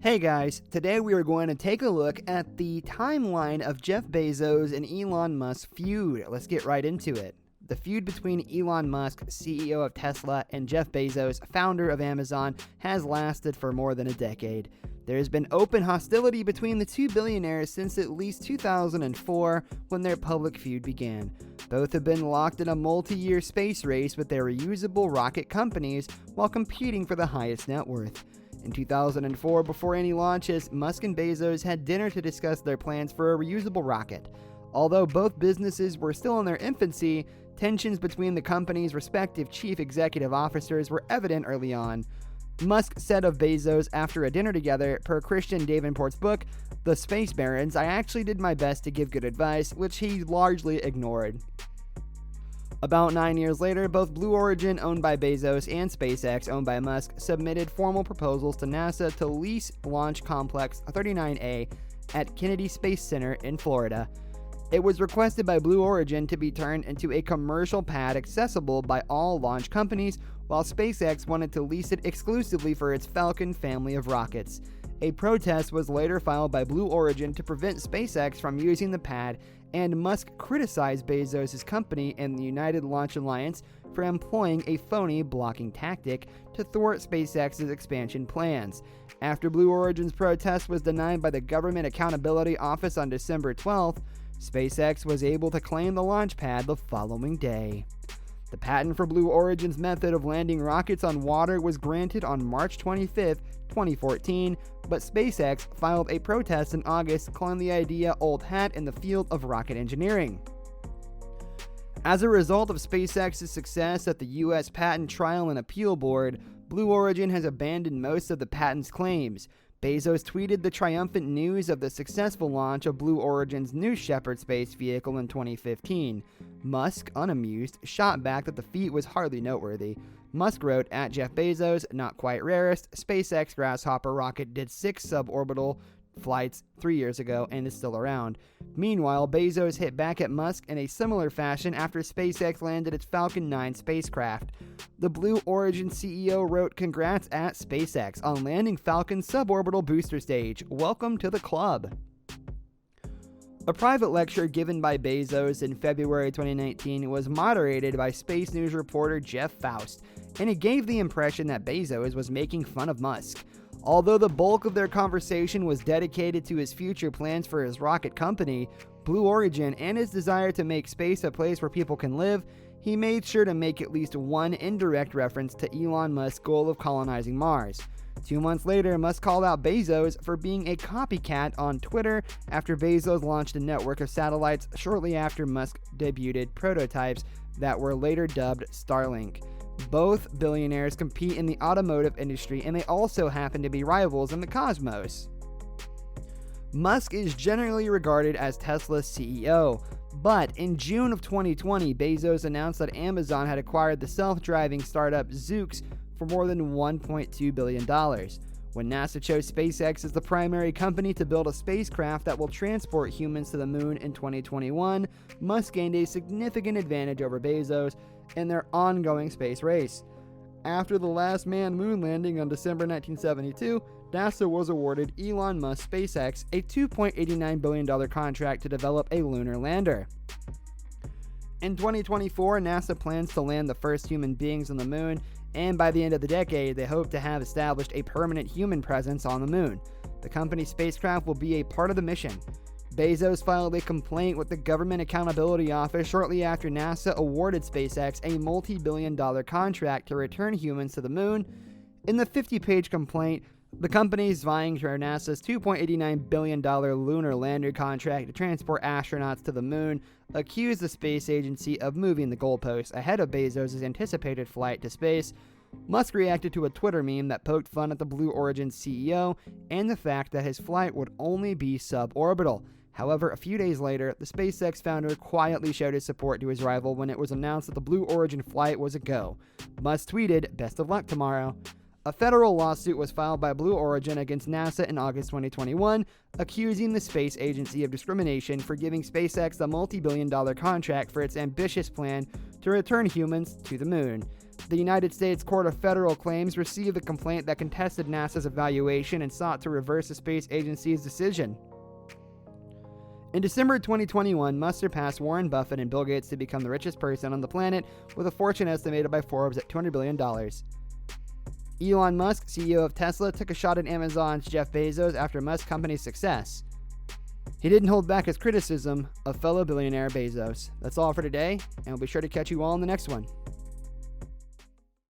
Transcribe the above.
Hey guys, today we are going to take a look at the timeline of Jeff Bezos and Elon Musk's feud. Let's get right into it. The feud between Elon Musk, CEO of Tesla, and Jeff Bezos, founder of Amazon, has lasted for more than a decade. There has been open hostility between the two billionaires since at least 2004, when their public feud began. Both have been locked in a multi-year space race with their reusable rocket companies while competing for the highest net worth. In 2004, before any launches, Musk and Bezos had dinner to discuss their plans for a reusable rocket. Although both businesses were still in their infancy, tensions between the company's respective chief executive officers were evident early on. Musk said of Bezos after a dinner together, per Christian Davenport's book, The Space Barons, "I actually did my best to give good advice," which he largely ignored. About 9 years later, both Blue Origin, owned by Bezos, and SpaceX, owned by Musk, submitted formal proposals to NASA to lease Launch Complex 39A at Kennedy Space Center in Florida. It was requested by Blue Origin to be turned into a commercial pad accessible by all launch companies, while SpaceX wanted to lease it exclusively for its Falcon family of rockets. A protest was later filed by Blue Origin to prevent SpaceX from using the pad, and Musk criticized Bezos' company and the United Launch Alliance for employing a phony blocking tactic to thwart SpaceX's expansion plans. After Blue Origin's protest was denied by the Government Accountability Office on December 12th, SpaceX was able to claim the launch pad the following day. The patent for Blue Origin's method of landing rockets on water was granted on March 25, 2014, but SpaceX filed a protest in August calling the idea old hat in the field of rocket engineering. As a result of SpaceX's success at the U.S. Patent Trial and Appeal Board, Blue Origin has abandoned most of the patent's claims. Bezos tweeted the triumphant news of the successful launch of Blue Origin's New Shepard space vehicle in 2015. Musk, unamused, shot back that the feat was hardly noteworthy. Musk wrote, at Jeff Bezos, not quite rarest, SpaceX Grasshopper rocket did 6 suborbital flights 3 years ago and is still around. Meanwhile, Bezos hit back at Musk in a similar fashion after SpaceX landed its Falcon 9 spacecraft. The Blue Origin CEO wrote, "Congrats at SpaceX on landing Falcon's suborbital booster stage. Welcome to the club." A private lecture given by Bezos in February 2019 was moderated by Space News reporter Jeff Faust, and it gave the impression that Bezos was making fun of Musk. Although the bulk of their conversation was dedicated to his future plans for his rocket company, Blue Origin, and his desire to make space a place where people can live, he made sure to make at least one indirect reference to Elon Musk's goal of colonizing Mars. 2 months later, Musk called out Bezos for being a copycat on Twitter after Bezos launched a network of satellites shortly after Musk debuted prototypes that were later dubbed Starlink. Both billionaires compete in the automotive industry, and they also happen to be rivals in the cosmos. Musk is generally regarded as Tesla's CEO, but in June of 2020, Bezos announced that Amazon had acquired the self-driving startup Zoox for more than $1.2 billion. When NASA chose SpaceX as the primary company to build a spacecraft that will transport humans to the moon in 2021, Musk gained a significant advantage over Bezos in their ongoing space race. After the last manned moon landing on December 1972, NASA was awarded Elon Musk SpaceX a $2.89 billion contract to develop a lunar lander. In 2024, NASA plans to land the first human beings on the moon, and by the end of the decade, they hope to have established a permanent human presence on the moon. The company's spacecraft will be a part of the mission. Bezos filed a complaint with the Government Accountability Office shortly after NASA awarded SpaceX a multi-billion-dollar contract to return humans to the moon. In the 50-page complaint, the companies vying for NASA's $2.89 billion lunar lander contract to transport astronauts to the moon accused the space agency of moving the goalposts ahead of Bezos' anticipated flight to space. Musk reacted to a Twitter meme that poked fun at the Blue Origin CEO and the fact that his flight would only be suborbital. However, a few days later, the SpaceX founder quietly showed his support to his rival when it was announced that the Blue Origin flight was a go. Musk tweeted, "Best of luck tomorrow." A federal lawsuit was filed by Blue Origin against NASA in August 2021, accusing the space agency of discrimination for giving SpaceX a multi-billion-dollar contract for its ambitious plan to return humans to the moon. the United States Court of Federal Claims received a complaint that contested NASA's evaluation and sought to reverse the space agency's decision. In December 2021, Musk surpassed Warren Buffett and Bill Gates to become the richest person on the planet, with a fortune estimated by Forbes at $200 billion. Elon Musk, CEO of Tesla, took a shot at Amazon's Jeff Bezos after Musk's company's success. He didn't hold back his criticism of fellow billionaire Bezos. That's all for today, and we'll be sure to catch you all in the next one.